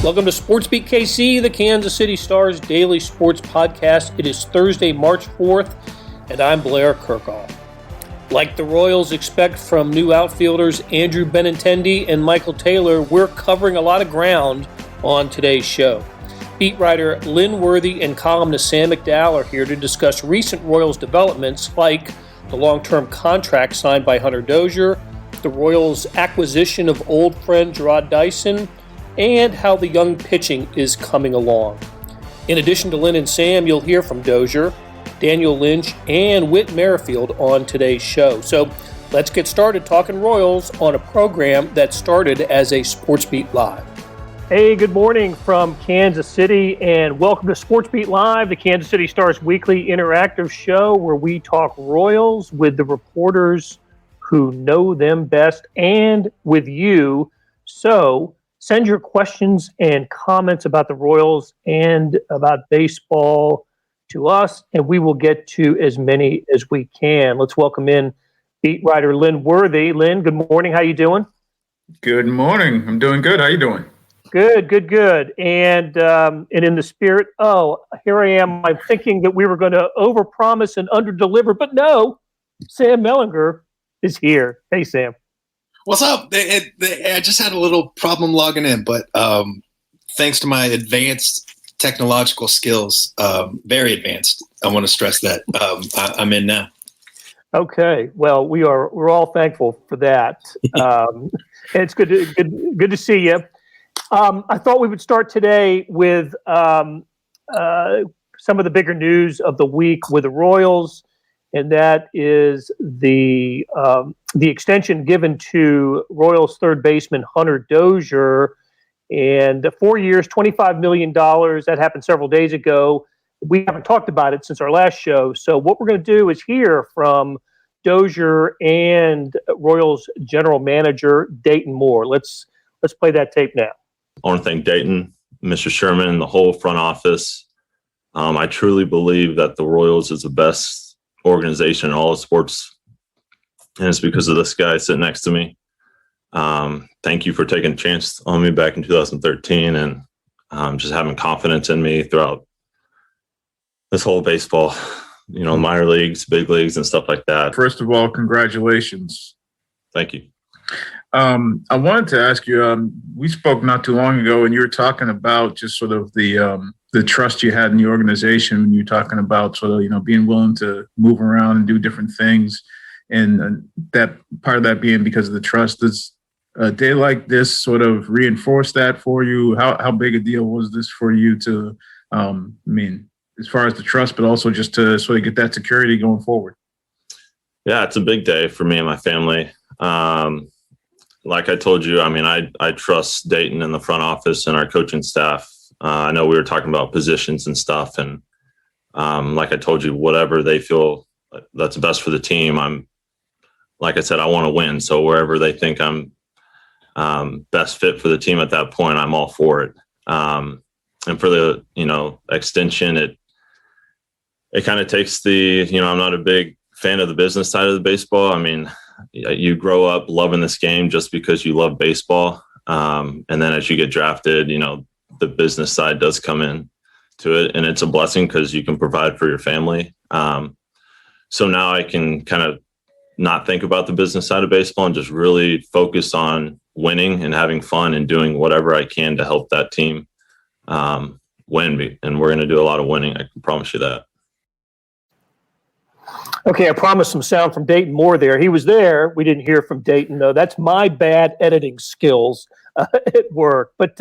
Welcome to SportsBeat KC, the Kansas City Star's daily sports podcast. It is Thursday, March 4th, and I'm Blair Kirkhoff. Like the Royals expect from new outfielders Andrew Benintendi and Michael Taylor, we're covering a lot of ground on today's show. Beat writer Lynn Worthy and columnist Sam McDowell are here to discuss recent Royals developments like the long-term contract signed by Hunter Dozier, the Royals' acquisition of old friend Jarrod Dyson, and how the young pitching is coming along. In addition to Lynn and Sam, you'll hear from Dozier, Daniel Lynch, and Whit Merrifield on today's show. So let's get started talking Royals on a program that started as a SportsBeat Live. Hey, good morning from Kansas City, and welcome to SportsBeat Live, the Kansas City Star's weekly interactive show where we talk Royals with the reporters who know them best and with you. So send your questions and comments about the Royals and about baseball to us, and we will get to as many as we can. Let's welcome in beat writer Lynn Worthy. Lynn, good morning. How you doing? Good morning. I'm doing good. How you doing? Good. And in the spirit, here I am. I'm thinking that we were going to overpromise and underdeliver, but no, Sam Mellinger is here. Hey, Sam. What's up? I just had a little problem logging in, but thanks to my advanced technological skills, very advanced, I want to stress that, I'm in now. Okay. Well, we're all thankful for that. And it's good to see you. I thought we would start today with some of the bigger news of the week with the Royals, and that is the extension given to Royals third baseman Hunter Dozier, and 4 years, $25 million. That happened several days ago. We haven't talked about it since our last show, so what we're going to do is hear from Dozier and Royals general manager Dayton Moore. Let's play that tape now. I want to thank Dayton, Mr. Sherman, the whole front office. I truly believe that the Royals is the best organization in all of sports, and it's because of this guy sitting next to me. Thank you for taking a chance on me back in 2013 and just having confidence in me throughout this whole baseball, minor leagues, big leagues, and stuff like that. First of all, congratulations. Thank you. I wanted to ask you, we spoke not too long ago, and you were talking about just sort of the trust you had in the organization when you were talking about sort of, being willing to move around and do different things. And that part of that being because of the trust. Does a day like this sort of reinforce that for you? How big a deal was this for you to, as far as the trust, but also just to sort of get that security going forward? Yeah, it's a big day for me and my family. Like I told you, I trust Dayton in the front office and our coaching staff. I know we were talking about positions and stuff, and like I told you, whatever they feel that's best for the team, like I said, I want to win. So wherever they think I'm best fit for the team at that point, I'm all for it. And for the extension, it kind of takes I'm not a big fan of the business side of the baseball. You grow up loving this game just because you love baseball. And then as you get drafted, the business side does come in to it, and it's a blessing because you can provide for your family. So now I can kind of not think about the business side of baseball and just really focus on winning and having fun and doing whatever I can to help that team win. And we're going to do a lot of winning. I can promise you that. Okay, I promised some sound from Dayton Moore there. He was there. We didn't hear from Dayton, though. That's my bad editing skills at work. But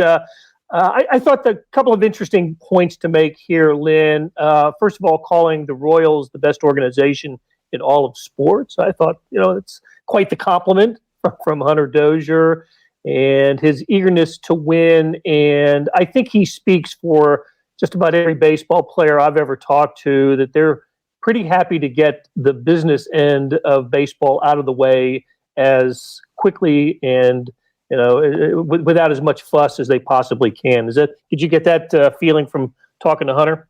I thought a couple of interesting points to make here, Lynn. First of all, calling the Royals the best organization in all of sports. I thought, it's quite the compliment from Hunter Dozier and his eagerness to win. And I think he speaks for just about every baseball player I've ever talked to, that they're pretty happy to get the business end of baseball out of the way as quickly and without as much fuss as they possibly can. Did you get that feeling from talking to Hunter?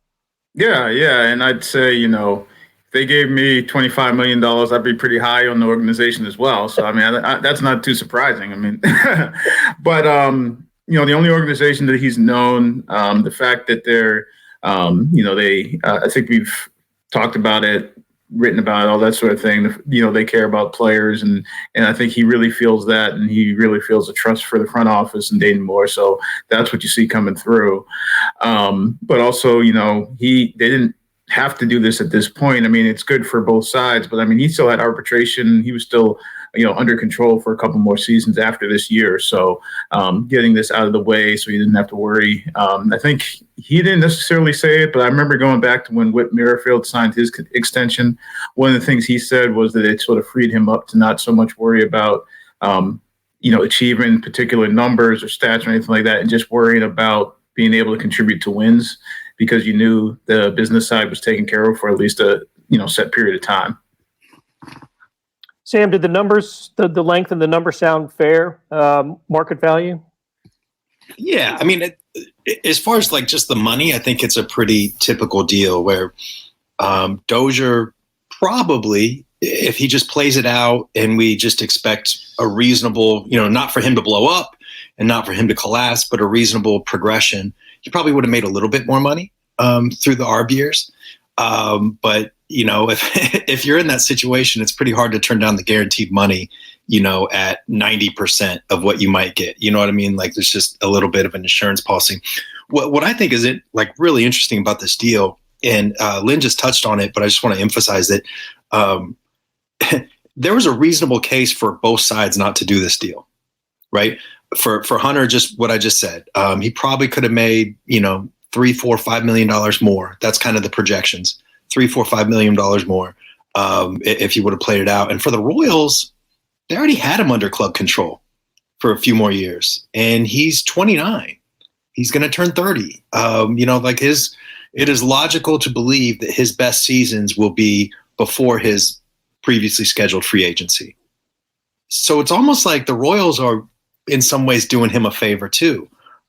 Yeah, and I'd say if they gave me $25 million, I'd be pretty high on the organization as well. So that's not too surprising. But the only organization that he's known, the fact that they're, I think we've talked about it, written about it, all that sort of thing. They care about players, and I think he really feels that, and he really feels a trust for the front office and Dayton Moore. So that's what you see coming through. But also, they didn't have to do this at this point. I mean, it's good for both sides, but I mean, he still had arbitration. He was still, under control for a couple more seasons after this year. So getting this out of the way so he didn't have to worry. I think he didn't necessarily say it, but I remember going back to when Whit Merrifield signed his extension. One of the things he said was that it sort of freed him up to not so much worry about, achieving particular numbers or stats or anything like that, and just worrying about being able to contribute to wins, because you knew the business side was taken care of for at least a set period of time. Sam, did the numbers, the length and the number sound fair, market value? Yeah, I mean, as far as like just the money, I think it's a pretty typical deal where Dozier probably, if he just plays it out and we just expect a reasonable, not for him to blow up and not for him to collapse, but a reasonable progression, he probably would have made a little bit more money through the ARB years. But if you're in that situation, it's pretty hard to turn down the guaranteed money, at 90% of what you might get. You know what I mean? Like, there's just a little bit of an insurance policy. What I think is really interesting about this deal, and Lynn just touched on it, but I just want to emphasize that there was a reasonable case for both sides not to do this deal, right? For Hunter, just what I just said, he probably could have made, $3, $4, $5 million more. That's kind of the projections. $3, $4, $5 million more if you would have played it out. And for the Royals, they already had him under club control for a few more years, and he's 29. He's going to turn 30. It is logical to believe that his best seasons will be before his previously scheduled free agency. So it's almost like the Royals are in some ways doing him a favor too.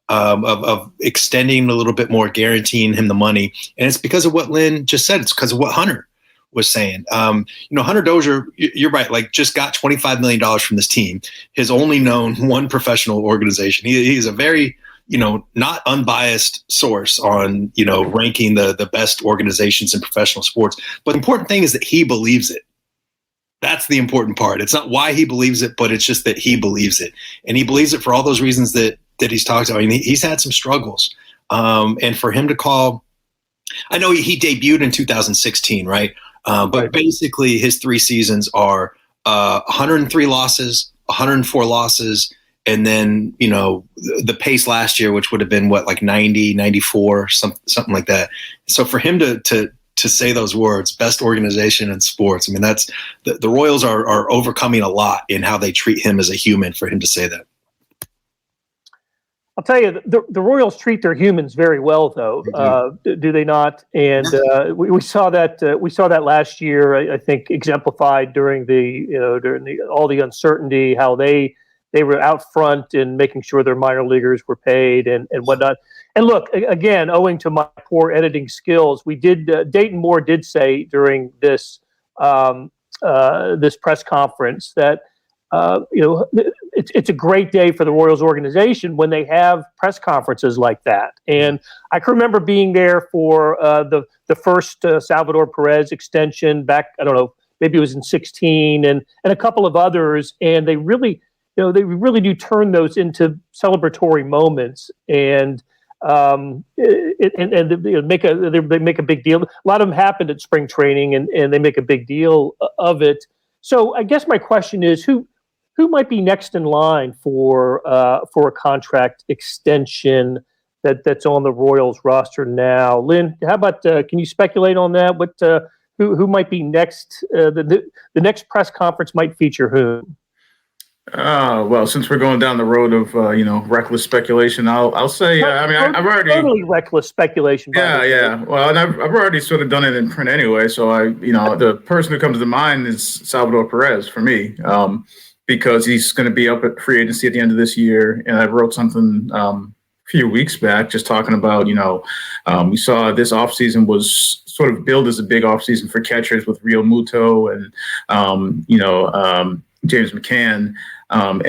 Of extending a little bit more, guaranteeing him the money. And it's because of what Lynn just said. It's because of what Hunter was saying. Hunter Dozier, you're right, just got $25 million from this team, has only known one professional organization. He is a very, not unbiased source on, ranking the best organizations in professional sports. But the important thing is that he believes it. That's the important part. It's not why he believes it, but it's just that he believes it. And he believes it for all those reasons that he's talked about. I mean, he's had some struggles. And for him to call, I know he debuted in 2016, right? But basically his 3 seasons are 103 losses, 104 losses, and then, the pace last year, which would have been 90, 94, something like that. So for him to say those words, best organization in sports, I mean, that's the Royals are overcoming a lot in how they treat him as a human for him to say that. I'll tell you, the Royals treat their humans very well, though. Do they not? And we saw that last year. I think exemplified during all the uncertainty, how they were out front in making sure their minor leaguers were paid and whatnot. And look, again, owing to my poor editing skills, we did. Dayton Moore did say during this this press conference that. It's a great day for the Royals organization when they have press conferences like that. And I can remember being there for the first Salvador Perez extension back, I don't know, maybe it was in 2016 and a couple of others. And they really do turn those into celebratory moments and they make a big deal. A lot of them happened at spring training and they make a big deal of it. So I guess my question is who might be next in line for a contract extension that's on the Royals roster now? Lynn, how about can you speculate on that? What who might be next? The next press conference might feature whom? Well, since we're going down the road of reckless speculation, I'll say I've already totally reckless speculation. Yeah. Well, and I've already sort of done it in print anyway. So the person who comes to mind is Salvador Perez for me. Because he's going to be up at free agency at the end of this year. And I wrote something a few weeks back just talking about, we saw this offseason was sort of billed as a big offseason for catchers with Real Muto and, James McCann, and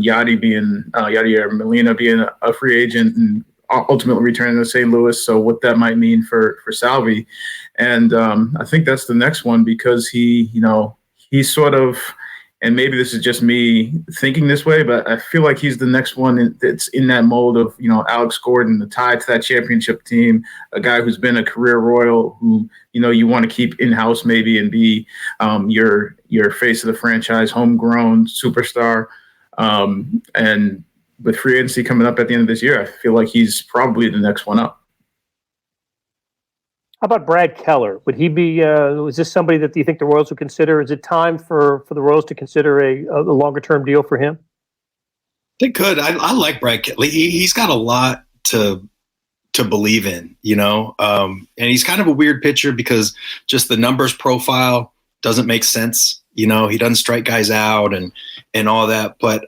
Yadier Molina being a free agent and ultimately returning to St. Louis. So what that might mean for Salvi. And I think that's the next one, because he's sort of, and maybe this is just me thinking this way, but I feel like he's the next one that's in that mold of, Alex Gordon, the tie to that championship team, a guy who's been a career Royal who, you want to keep in-house maybe and be your face of the franchise, homegrown superstar. And with free agency coming up at the end of this year, I feel like he's probably the next one up. How about Brad Keller? Would he be? Is this somebody that you think the Royals would consider? Is it time for the Royals to consider a longer term deal for him? They could. I like Brad Keller. He's got a lot to believe in, and he's kind of a weird pitcher because just the numbers profile doesn't make sense. He doesn't strike guys out and all that. But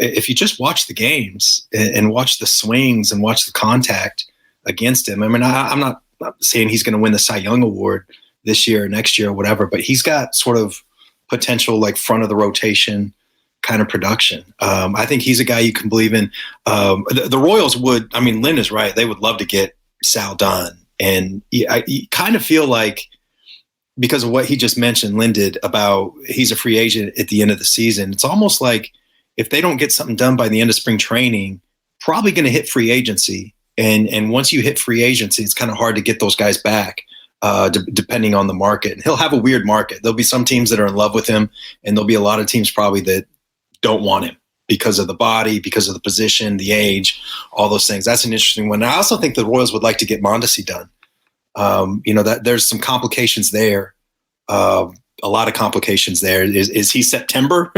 if you just watch the games and watch the swings and watch the contact against him, I mean, I'm not saying he's going to win the Cy Young Award this year or next year or whatever, but he's got sort of potential like front of the rotation kind of production. I think he's a guy you can believe in. The Royals would, I mean, Lynn is right. They would love to get Sal done. And I kind of feel like because of what he just mentioned, Lynn did about he's a free agent at the end of the season. It's almost like if they don't get something done by the end of spring training, probably going to hit free agency. And once you hit free agency, it's kind of hard to get those guys back, depending on the market. And he'll have a weird market. There'll be some teams that are in love with him, and there'll be a lot of teams probably that don't want him because of the body, because of the position, the age, all those things. That's an interesting one. And I also think the Royals would like to get Mondesi done. That there's some complications there. A lot of complications there. Is he September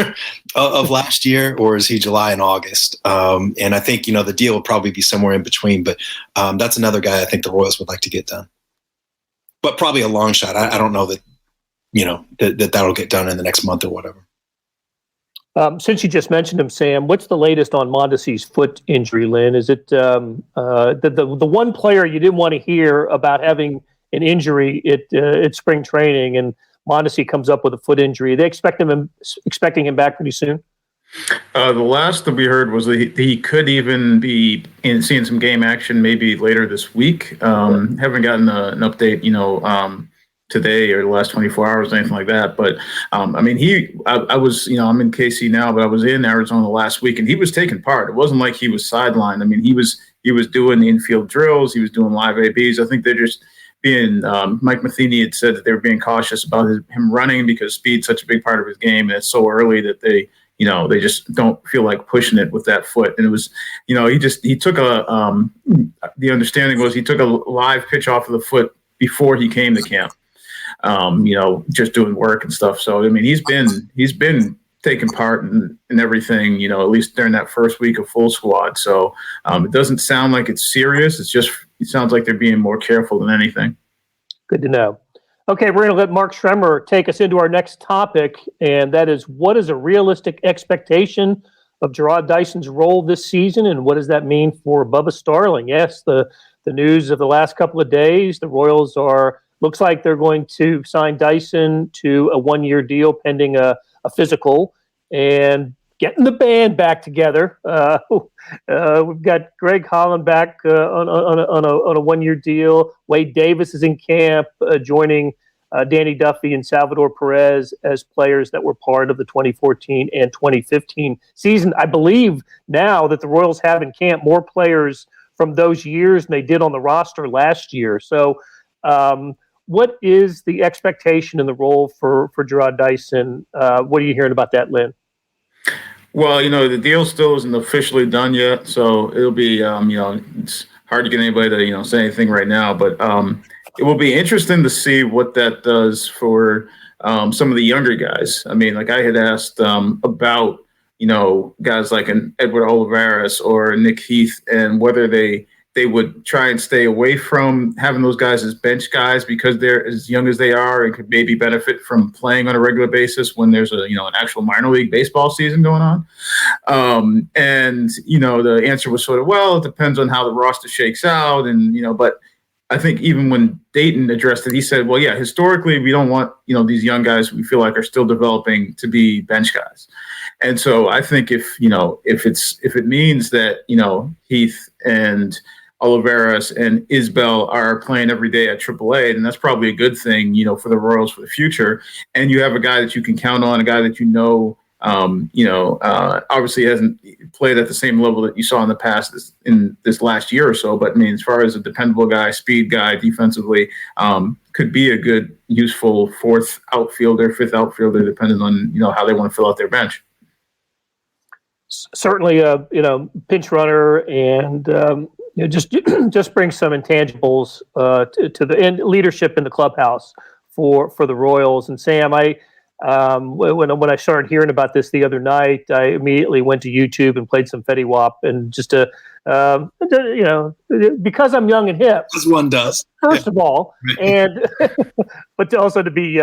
of last year, or is he July and August? And I think, the deal will probably be somewhere in between, but that's another guy I think the Royals would like to get done. But probably a long shot. I don't know that that'll get done in the next month or whatever. Since you just mentioned him, Sam, what's the latest on Mondesi's foot injury, Lynn? Is it the one player you didn't want to hear about having an injury at spring training, and Mondesi comes up with a foot injury? Are they expecting him back pretty soon? The last that we heard was that he could even be seeing some game action maybe later this week. Haven't gotten an update, today or the last 24 hours, anything like that. But I was, I'm in KC now, but I was in Arizona last week, and he was taking part. It wasn't like he was sidelined. I mean, he was doing the infield drills. He was doing live ABs. I think they're just being Mike Matheny had said that they were being cautious about him running because speed's such a big part of his game, and it's so early that they just don't feel like pushing it with that foot. And it was, he took the understanding was he took a live pitch off of the foot before he came to camp, just doing work and stuff. So, I mean, he's been taking part in everything, at least during that first week of full squad. So it doesn't sound like it's serious. It sounds like they're being more careful than anything. Good to know. Okay, we're going to let Mark Schremer take us into our next topic, and that is, what is a realistic expectation of Jarrod Dyson's role this season, and what does that mean for Bubba Starling? Yes, the news of the last couple of days, the Royals looks like they're going to sign Dyson to a one-year deal pending a physical, and getting the band back together. We've got Greg Holland back on a one-year deal. Wade Davis is in camp, joining Danny Duffy and Salvador Perez as players that were part of the 2014 and 2015 season. I believe now that the Royals have in camp more players from those years than they did on the roster last year. So what is the expectation in the role for Jarrod Dyson? What are you hearing about that, Lynn? Well, the deal still isn't officially done yet, so it'll be, it's hard to get anybody to, say anything right now, but it will be interesting to see what that does for some of the younger guys. I mean, like I had asked about, guys like an Edward Olivares or Nick Heath, and whether they would try and stay away from having those guys as bench guys because they're as young as they are and could maybe benefit from playing on a regular basis when there's an actual minor league baseball season going on. And the answer was sort of, well, it depends on how the roster shakes out. And, but I think even when Dayton addressed it, he said, well, yeah, historically, we don't want, these young guys we feel like are still developing to be bench guys. And so I think if it means that, Heath and Oliveras and Isbell are playing every day at AAA, then that's probably a good thing, for the Royals for the future. And you have a guy that you can count on, a guy that obviously hasn't played at the same level that you saw in the past in this last year or so. But I mean, as far as a dependable guy, speed guy, defensively, could be a good, useful fifth outfielder, depending on how they want to fill out their bench. Certainly, pinch runner, and just bring some intangibles to the and leadership in the clubhouse for the Royals. And Sam, when I started hearing about this the other night, I immediately went to YouTube and played some Fetty Wap, and just because I'm young and hip, as one does, first of all, and but also to be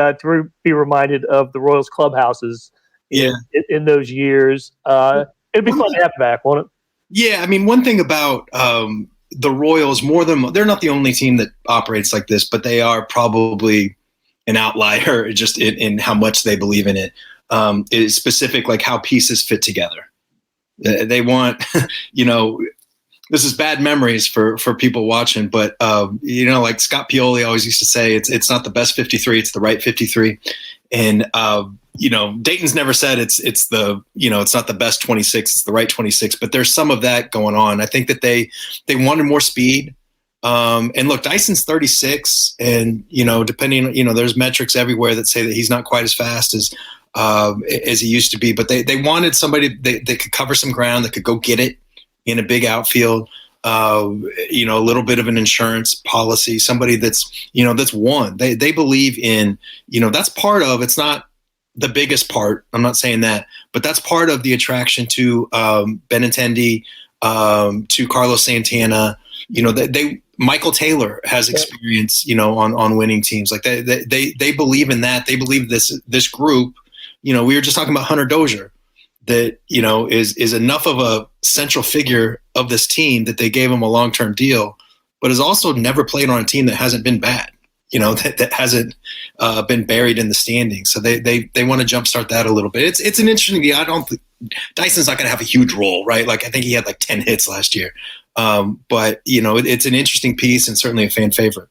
reminded of the Royals clubhouses in those years. It'd be fun to have back, won't it? Yeah, I mean, one thing about the Royals, they're not the only team that operates like this, but they are probably an outlier just in how much they believe in it. It's specific, like how pieces fit together. They want, this is bad memories for people watching, but like Scott Pioli always used to say, it's not the best 53, it's the right 53. And Dayton's never said it's not the best 26, it's the right 26, but there's some of that going on. I think that they wanted more speed. And look, Dyson's 36, and depending, there's metrics everywhere that say that he's not quite as fast as he used to be. But they wanted somebody that could cover some ground, that could go get it in a big outfield. A little bit of an insurance policy, somebody that's won. They believe in, that's part of. It's not the biggest part. I'm not saying that, but that's part of the attraction to Benintendi, to Carlos Santana. Michael Taylor has experience, on winning teams. Like they believe in that. They believe this group. We were just talking about Hunter Dozier, that is enough of a central figure of this team that they gave him a long-term deal, but has also never played on a team that hasn't been bad. That hasn't been buried in the standings. So they want to jumpstart that a little bit. It's an interesting deal. I don't think Dyson's not going to have a huge role, right? Like I think he had like 10 hits last year. But it's an interesting piece and certainly a fan favorite.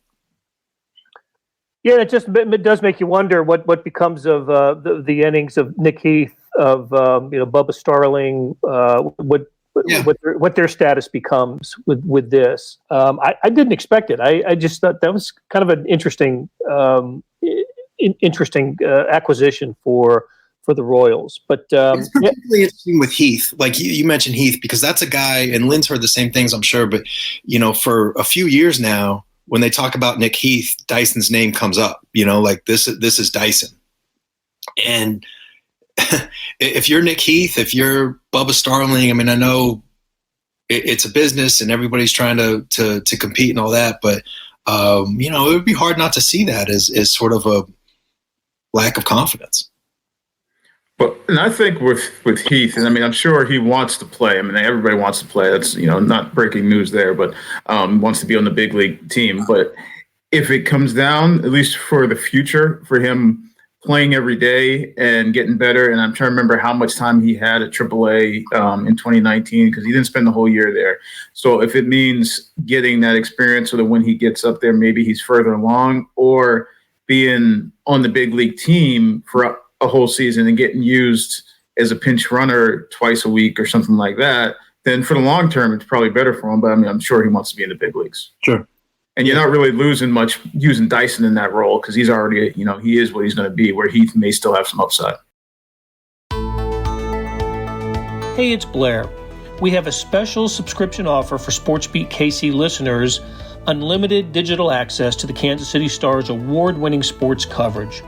Yeah, it does make you wonder what becomes of the innings of Nick Heath, of Bubba Starling, what their status becomes with this. I didn't expect it. I just thought that was kind of an interesting acquisition for the Royals. But it's particularly interesting with Heath. Like you mentioned Heath, because that's a guy, and Lynn's heard the same things, I'm sure, but for a few years now, when they talk about Nick Heath, Dyson's name comes up, like this is Dyson. And if you're Nick Heath, if you're Bubba Starling, I mean, I know it's a business and everybody's trying to compete and all that, but it would be hard not to see that as sort of a lack of confidence. And I think with Heath, and I mean, I'm sure he wants to play. I mean, everybody wants to play. That's, not breaking news there, but wants to be on the big league team. But if it comes down, at least for the future, for him playing every day and getting better, and I'm trying to remember how much time he had at AAA in 2019, because he didn't spend the whole year there. So if it means getting that experience so that when he gets up there, maybe he's further along, or being on the big league team for a whole season and getting used as a pinch runner twice a week or something like that, then for the long term, it's probably better for him. But I mean, I'm sure he wants to be in the big leagues. Sure. And you're not really losing much using Dyson in that role, because he's already, he is what he's going to be, where Heath may still have some upside. Hey, it's Blair. We have a special subscription offer for SportsBeat KC listeners, unlimited digital access to the Kansas City Stars award-winning sports coverage.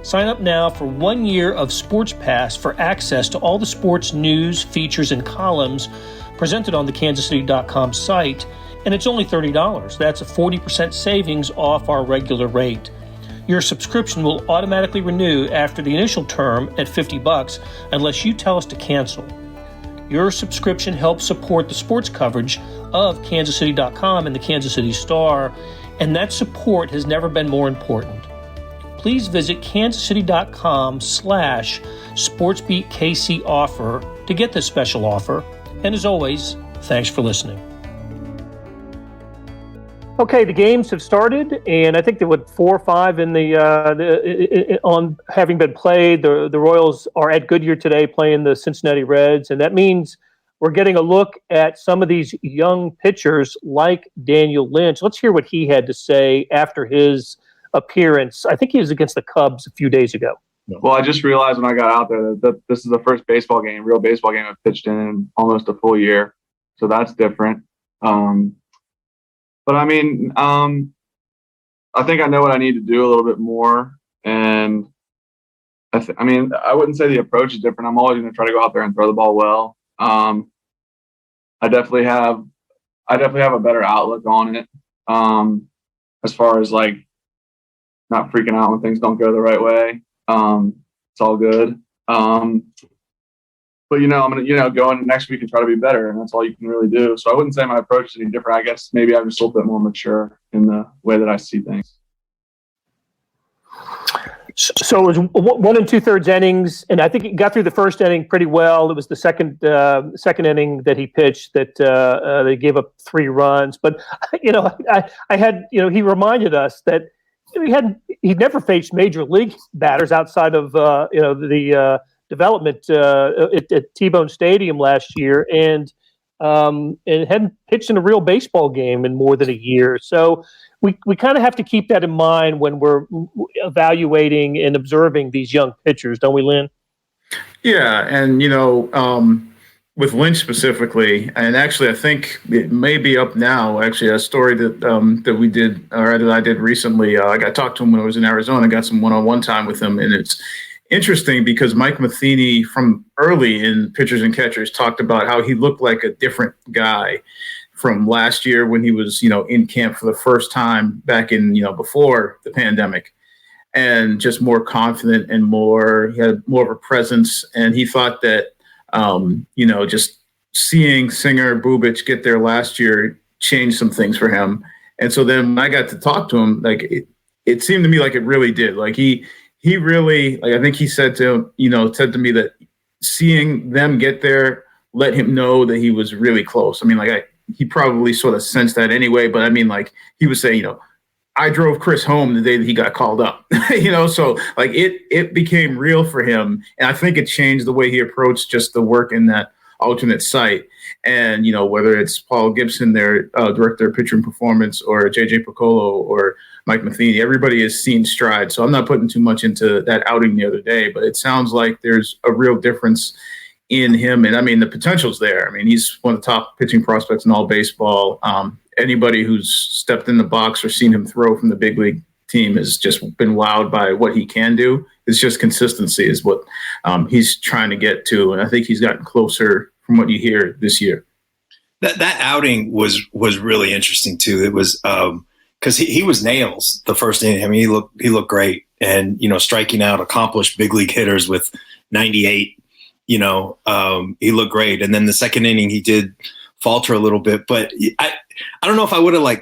Sign up now for 1 year of Sports Pass for access to all the sports news, features, and columns presented on the kansascity.com site, and it's only $30. That's a 40% savings off our regular rate. Your subscription will automatically renew after the initial term at $50 unless you tell us to cancel. Your subscription helps support the sports coverage of kansascity.com and the Kansas City Star, and that support has never been more important. Please visit kansascity.com/SportsBeat KC offer to get this special offer. And as always, thanks for listening. Okay, the games have started, and I think there were 4 or 5 in on having been played. The Royals are at Goodyear today playing the Cincinnati Reds, and that means we're getting a look at some of these young pitchers like Daniel Lynch. Let's hear what he had to say after his appearance. I think he was against the Cubs a few days ago. Well, I just realized when I got out there that this is the first real baseball game I've pitched in almost a full year. So that's different. But I mean, I think I know what I need to do a little bit more. And I wouldn't say the approach is different. I'm always going to try to go out there and throw the ball well. I definitely have a better outlook on it. As far as like not freaking out when things don't go the right way. It's all good. But, I'm going to, go into next week and try to be better, and that's all you can really do. So I wouldn't say my approach is any different. I guess maybe I'm just a little bit more mature in the way that I see things. So it was 1 2/3 innings, and I think he got through the first inning pretty well. It was the second inning that he pitched that they gave up 3 runs. But, he reminded us that he'd never faced major league batters outside of, the development at T-Bone Stadium last year, and hadn't pitched in a real baseball game in more than a year. So we kind of have to keep that in mind when we're evaluating and observing these young pitchers, don't we, Lynn? Yeah, and with Lynch specifically, and actually I think it may be up now. Actually, a story that we did, or that I did recently. I got talked to him when I was in Arizona. I got some one-on-one time with him, and it's interesting because Mike Matheny from early in Pitchers and Catchers talked about how he looked like a different guy from last year when he was, in camp for the first time back in, before the pandemic, and just more confident and he had more of a presence. And he thought that, just seeing Singer, Bubic get there last year changed some things for him. And so then when I got to talk to him, like it seemed to me like it really did. Like he really, like, I think he said to me that seeing them get there let him know that he was really close. I mean, he probably sort of sensed that anyway, but I mean, like he was saying, I drove Chris home the day that he got called up, so like it became real for him. And I think it changed the way he approached just the work in that alternate site. And, whether it's Paul Gibson, their director of pitcher and performance, or JJ Piccolo or Mike Matheny, everybody has seen stride. So I'm not putting too much into that outing the other day, but it sounds like there's a real difference in him. And I mean, the potential's there. I mean, he's one of the top pitching prospects in all baseball. Anybody who's stepped in the box or seen him throw from the big league team has just been wowed by what he can do. It's just consistency is what he's trying to get to. And I think he's gotten closer from what you hear this year. That outing was really interesting too. It was because he was nails the first inning. I mean, he looked great, and striking out accomplished big league hitters with 98. He looked great, and then the second inning he did falter a little bit. But I don't know if I would have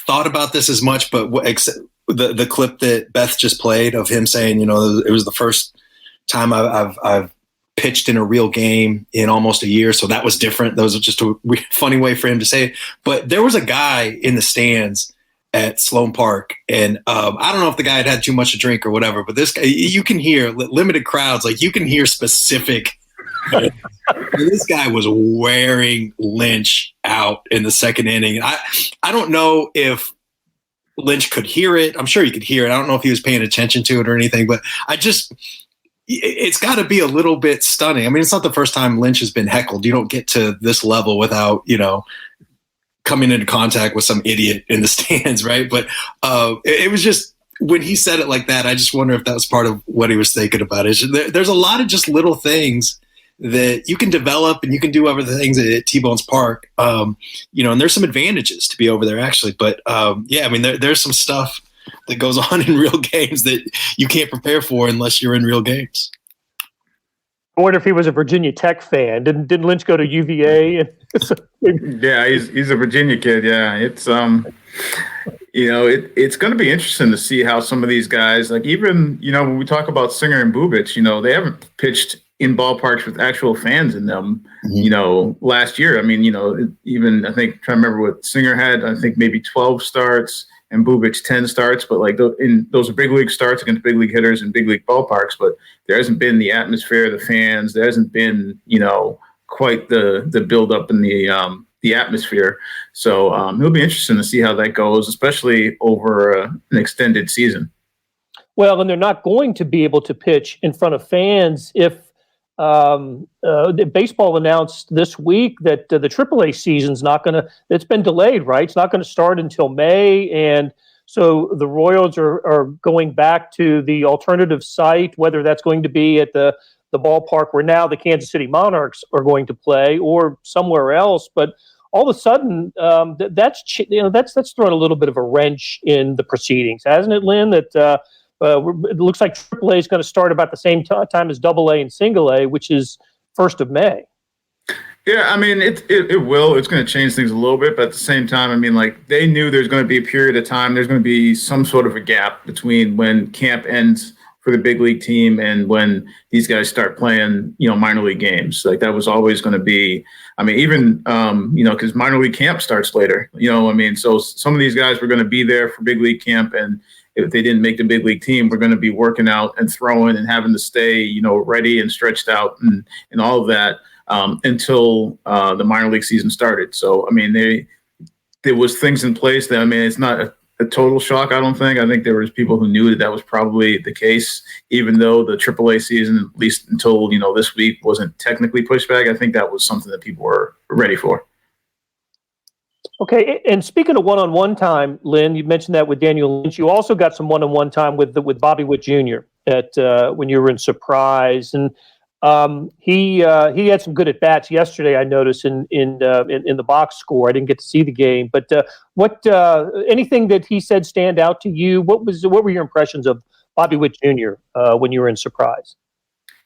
thought about this as much, but the clip that Beth just played of him saying, it was the first time I've pitched in a real game in almost a year. So that was different. That was just a funny way for him to say it. But there was a guy in the stands at Sloan Park, and I don't know if the guy had too much to drink or whatever, but this guy, you can hear limited crowds, you can hear specific. This guy was wearing Lynch out in the second inning. I don't know if Lynch could hear it. I'm sure he could hear it. I don't know if he was paying attention to it or anything, but it's got to be a little bit stunning. I mean, it's not the first time Lynch has been heckled. You don't get to this level without, coming into contact with some idiot in the stands, right? But it was just, when he said it like that, I just wonder if that was part of what he was thinking about. There's a lot of just little things that you can develop, and you can do other things at T-Bones Park, and there's some advantages to be over there actually. But there's some stuff that goes on in real games that you can't prepare for unless you're in real games. I wonder if he was a Virginia Tech fan. Didn't Lynch go to UVA? Yeah, he's a Virginia kid. Yeah, it's it's going to be interesting to see how some of these guys, like even when we talk about Singer and Bubic, they haven't pitched in ballparks with actual fans in them. Last year. I mean, even I think trying to remember what Singer had. I think maybe 12 starts and Bubic 10 starts, but like those are big league starts against big league hitters in big league ballparks. But there hasn't been the atmosphere, the fans. There hasn't been quite the build up in the atmosphere. So it'll be interesting to see how that goes, especially over an extended season. Well, and they're not going to be able to pitch in front of fans if the baseball announced this week that the AAA season's it's been delayed, right? It's not going to start until May. And so the Royals are going back to the alternative site, whether that's going to be at the ballpark where now the Kansas City Monarchs are going to play or somewhere else. But all of a sudden, that's thrown a little bit of a wrench in the proceedings, hasn't it, Lynn? That it looks like AAA is going to start about the same time as AA and Single A, which is 1st of May. Yeah, I mean, it will. It's going to change things a little bit, but at the same time, I mean, like they knew there's going to be a period of time. There's going to be some sort of a gap between when camp ends for the big league team and when these guys start playing, minor league games. Like that was always going to be, I mean, even, because minor league camp starts later, so some of these guys were going to be there for big league camp. And if they didn't make the big league team, we're going to be working out and throwing and having to stay, ready and stretched out and all of that until the minor league season started. So, I mean, there was things in place that, I mean, it's not a total shock, I don't think. I think there was people who knew that was probably the case, even though the AAA season, at least until, this week, wasn't technically pushed back. I think that was something that people were ready for. Okay, and speaking of one-on-one time, Lynn, you mentioned that with Daniel Lynch. You also got some one-on-one time with Bobby Witt Jr. When you were in Surprise, and he had some good at bats yesterday. I noticed in the box score. I didn't get to see the game, but what anything that he said stand out to you? What were your impressions of Bobby Witt Jr. When you were in Surprise?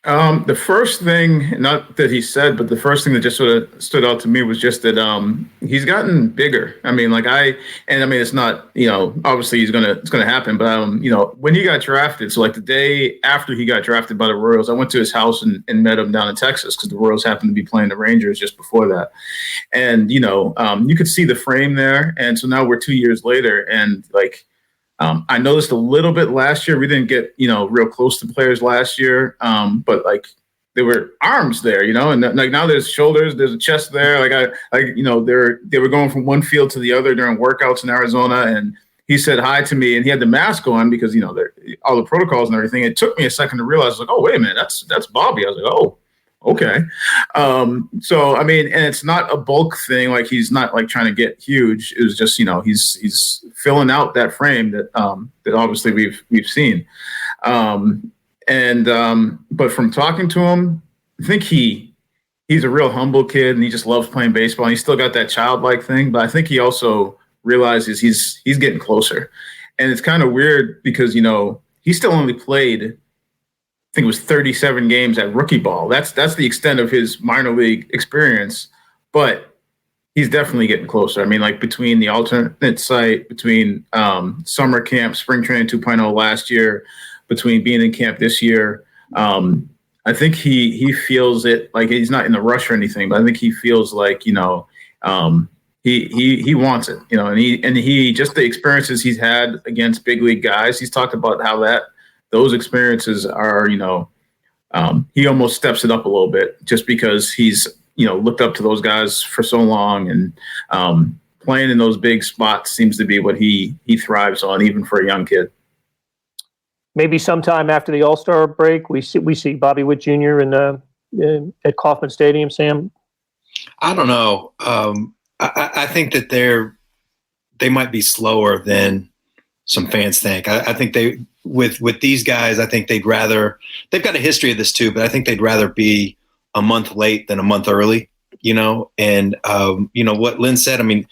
The first thing, not that he said, but the first thing that just sort of stood out to me was just that he's gotten bigger. I mean, it's not, obviously it's gonna happen, but when he got drafted, so like the day after he got drafted by the Royals, I went to his house and met him down in Texas because the Royals happened to be playing the Rangers just before that, and you could see the frame there, and so now we're 2 years later, and like. I noticed a little bit last year. We didn't get, real close to players last year. But like there were arms there, and like now there's shoulders, there's a chest there. They were going from one field to the other during workouts in Arizona. And he said hi to me and he had the mask on because, all the protocols and everything. It took me a second to realize like, oh, wait a minute, that's Bobby. I was like, oh. Okay. So, I mean, and it's not a bulk thing. Like he's not like trying to get huge. It was just, he's filling out that frame that obviously we've seen. But from talking to him, I think he's a real humble kid and he just loves playing baseball. And he's still got that childlike thing, but I think he also realizes he's getting closer. And it's kind of weird because, he still only played, I think it was 37 games at rookie ball. That's the extent of his minor league experience, but he's definitely getting closer. I mean, like between the alternate site, between summer camp, spring training 2.0 last year, between being in camp this year, I think he feels it like he's not in a rush or anything, but I think he feels like, he wants it, and he just the experiences he's had against big league guys. He's talked about how those experiences are, he almost steps it up a little bit just because he's, looked up to those guys for so long and playing in those big spots seems to be what he thrives on, even for a young kid. Maybe sometime after the All-Star break, we see Bobby Witt Jr. at Kauffman Stadium, Sam? I don't know. I think that they might be slower than some fans think. I think with these guys, I think they've got a history of this too, but I think they'd rather be a month late than a month early, and what Lynn said, I mean,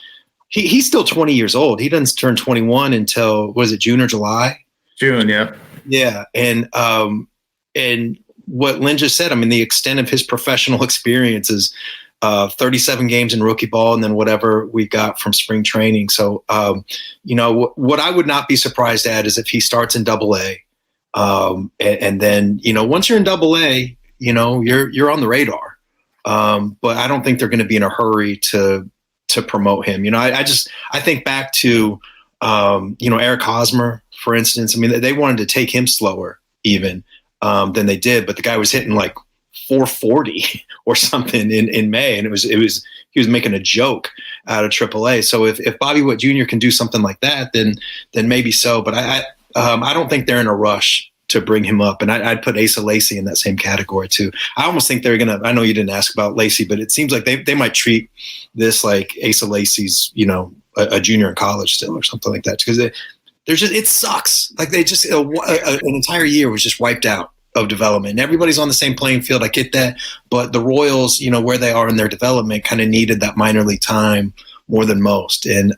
he's still 20 years old. He doesn't turn 21 until, was it June or July? June. Yeah. Yeah. And what Lynn just said. I mean, the extent of his professional experience is 37 games in rookie ball and then whatever we got from spring training. So, what I would not be surprised at is if he starts in Double-A. And then, once you're in Double-A, you're on the radar. But I don't think they're going to be in a hurry to promote him. I think back to, Eric Hosmer, for instance. I mean, they wanted to take him slower even than they did, but the guy was hitting like 440 or something in May, and he was making a joke out of AAA. So if Bobby Witt Jr. can do something like that, then maybe so. But I don't think they're in a rush to bring him up, and I'd put Asa Lacy in that same category too. I almost think they're gonna. I know you didn't ask about Lacy, but it seems like they might treat this like Asa Lacy's, a junior in college still or something like that, because it sucks. Like they just an entire year was just wiped out of development. And everybody's on the same playing field. I get that, but the Royals, where they are in their development, kind of needed that minor league time more than most, and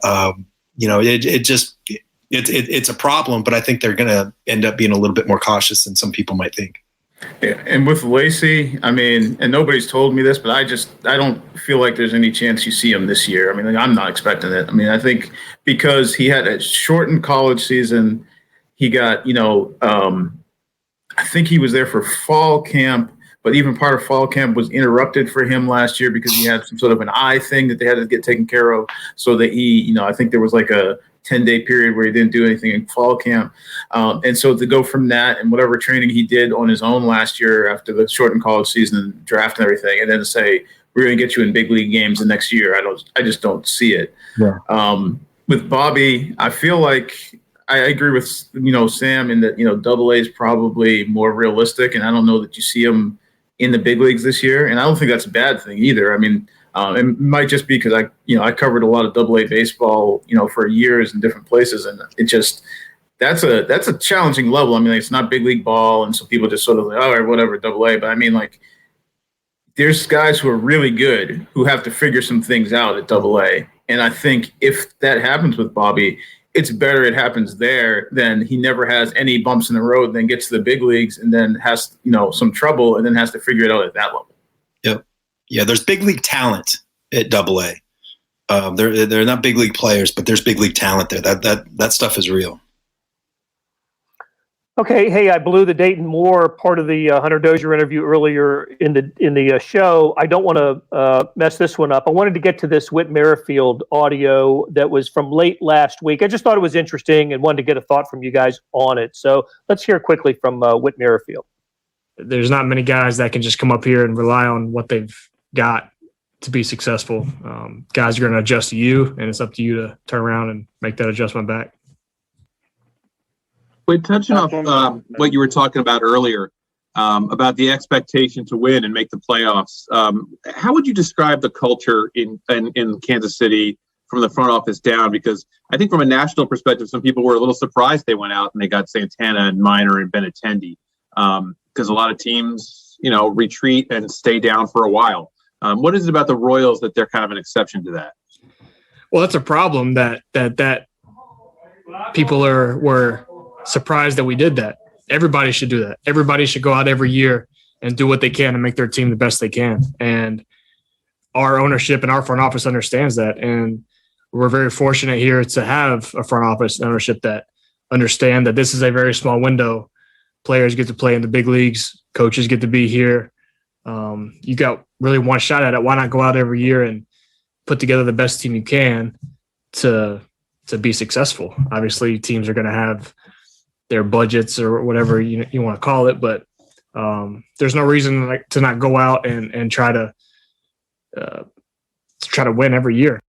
it's a problem. But I think they're going to end up being a little bit more cautious than some people might think. Yeah, and with Lacy, I mean, and nobody's told me this, but I don't feel like there's any chance you see him this year. I mean, I'm not expecting it. I mean, I think because he had a shortened college season, he got, I think he was there for fall camp, but even part of fall camp was interrupted for him last year because he had some sort of an eye thing that they had to get taken care of. So that he, I think there was like a 10-day period where he didn't do anything in fall camp. And so to go from that and whatever training he did on his own last year after the shortened college season and draft and everything, and then to say, we're going to get you in big league games the next year, I just don't see it. Yeah. With Bobby, I feel like I agree with, Sam in that, Double-A is probably more realistic, and I don't know that you see him in the big leagues this year. And I don't think that's a bad thing either. I mean, it might just be because I covered a lot of Double-A baseball, for years in different places, and it just that's a challenging level. I mean, it's not big league ball, and so people just sort of like, all right, whatever, Double-A. But I mean, like, there's guys who are really good who have to figure some things out at Double-A, and I think if that happens with Bobby, it's better it happens there than he never has any bumps in the road, then gets to the big leagues and then has, some trouble and then has to figure it out at that level. Yep. Yeah, there's big league talent at Double-A. They're not big league players, but there's big league talent there. That stuff is real. Okay, hey, I blew the Dayton Moore part of the Hunter Dozier interview earlier in the show. I don't want to mess this one up. I wanted to get to this Whit Merrifield audio that was from late last week. I just thought it was interesting and wanted to get a thought from you guys on it. So let's hear quickly from Whit Merrifield. There's not many guys that can just come up here and rely on what they've got to be successful. Guys are going to adjust to you, and it's up to you to turn around and make that adjustment back. Wait, touching off what you were talking about earlier about the expectation to win and make the playoffs, how would you describe the culture in Kansas City from the front office down? Because I think from a national perspective, some people were a little surprised they went out and they got Santana and Minor and Benintendi because a lot of teams, retreat and stay down for a while. What is it about the Royals that they're kind of an exception to that? Well, that's a problem that people were surprised that we did that. Everybody should do that. Everybody should go out every year and do what they can to make their team the best they can. And our ownership and our front office understands that. And we're very fortunate here to have a front office ownership that understand that this is a very small window. Players get to play in the big leagues. Coaches get to be here. You got really one shot at it. Why not go out every year and put together the best team you can to be successful? Obviously, teams are going to have their budgets or whatever you want to call it, but there's no reason to not go out and try to win every year.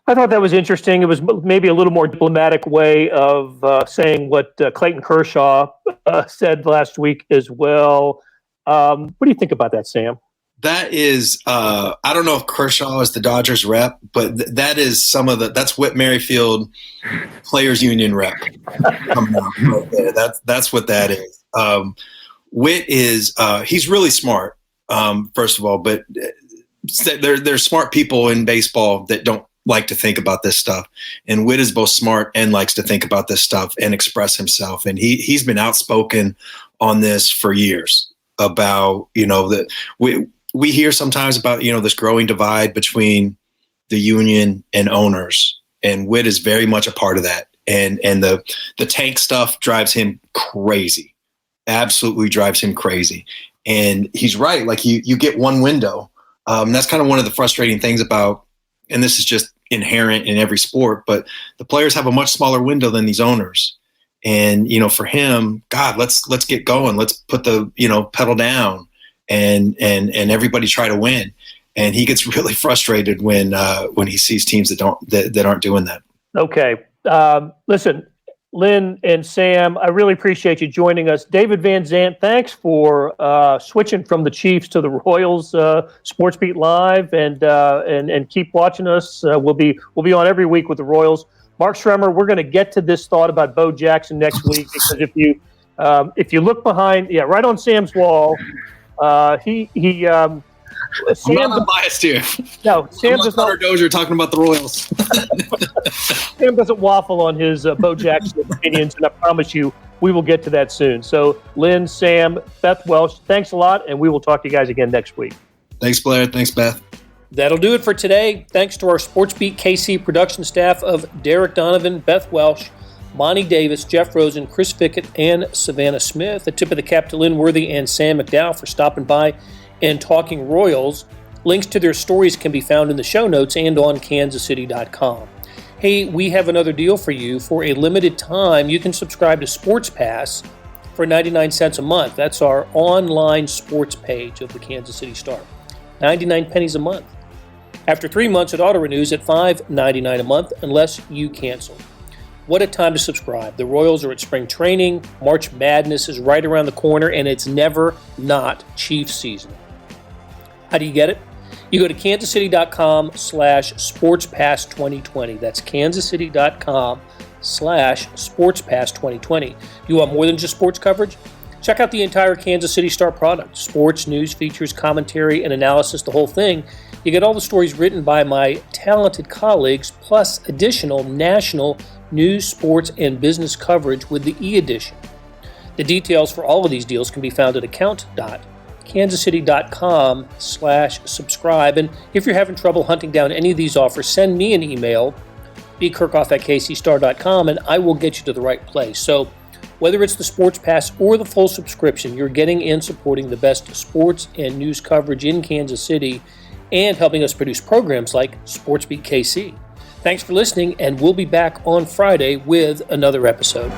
I thought that was interesting. It was maybe a little more diplomatic way of saying what Clayton Kershaw said last week as well. What do you think about that, Sam? That is, I don't know if Kershaw is the Dodgers rep, but that is that's Whit Merrifield Players Union rep coming out right there. That's what that is. Whit is, he's really smart, first of all, but there's smart people in baseball that don't like to think about this stuff. And Whit is both smart and likes to think about this stuff and express himself. And he's been outspoken on this for years about, that we hear sometimes about, this growing divide between the union and owners, and Whit is very much a part of that. And the tank stuff drives him crazy, absolutely drives him crazy. And he's right. Like you get one window. That's kind of one of the frustrating things about, and this is just inherent in every sport, but the players have a much smaller window than these owners. And, for him, God, let's get going. Let's put the, pedal down and everybody try to win. And he gets really frustrated when he sees teams that aren't doing that. Okay. Listen, Lynn and Sam, I really appreciate you joining us. David Van Zandt, thanks for switching from the Chiefs to the Royals. SportsBeat Live, and keep watching us. We'll be on every week with the Royals. Mark Schremer, we're going to get to this thought about Bo Jackson next week, because if you look behind, right on Sam's wall, I'm not biased here. No, Sam does Hunter Dozier talking about the Royals. Sam doesn't waffle on his Bo Jackson opinions, and I promise you we will get to that soon. So, Lynn, Sam, Beth Welsh, thanks a lot, and we will talk to you guys again next week. Thanks, Blair. Thanks, Beth. That'll do it for today. Thanks to our SportsBeat KC production staff of Derek Donovan, Beth Welsh, Monty Davis, Jeff Rosen, Chris Fickett, and Savannah Smith. A tip of the cap to Lynn Worthy and Sam McDowell for stopping by and talking Royals. Links to their stories can be found in the show notes and on kansascity.com. Hey, we have another deal for you. For a limited time, you can subscribe to Sports Pass for 99 cents a month. That's our online sports page of the Kansas City Star. 99 pennies a month. After 3 months, it auto-renews at $5.99 a month unless you cancel. What a time to subscribe. The Royals are at spring training. March Madness is right around the corner, and it's never not Chiefs season. How do you get it? You go to kansascity.com/sportspass2020. That's kansascity.com/sportspass2020. You want more than just sports coverage? Check out the entire Kansas City Star product. Sports, news, features, commentary, and analysis, the whole thing. You get all the stories written by my talented colleagues, plus additional national news, sports, and business coverage with the e-edition. The details for all of these deals can be found at account.kansascity.com/subscribe. And if you're having trouble hunting down any of these offers, send me an email, bkirkhoff@kcstar.com, and I will get you to the right place. So whether it's the Sports Pass or the full subscription, you're getting and supporting the best sports and news coverage in Kansas City and helping us produce programs like SportsBeat KC. Thanks for listening, and we'll be back on Friday with another episode.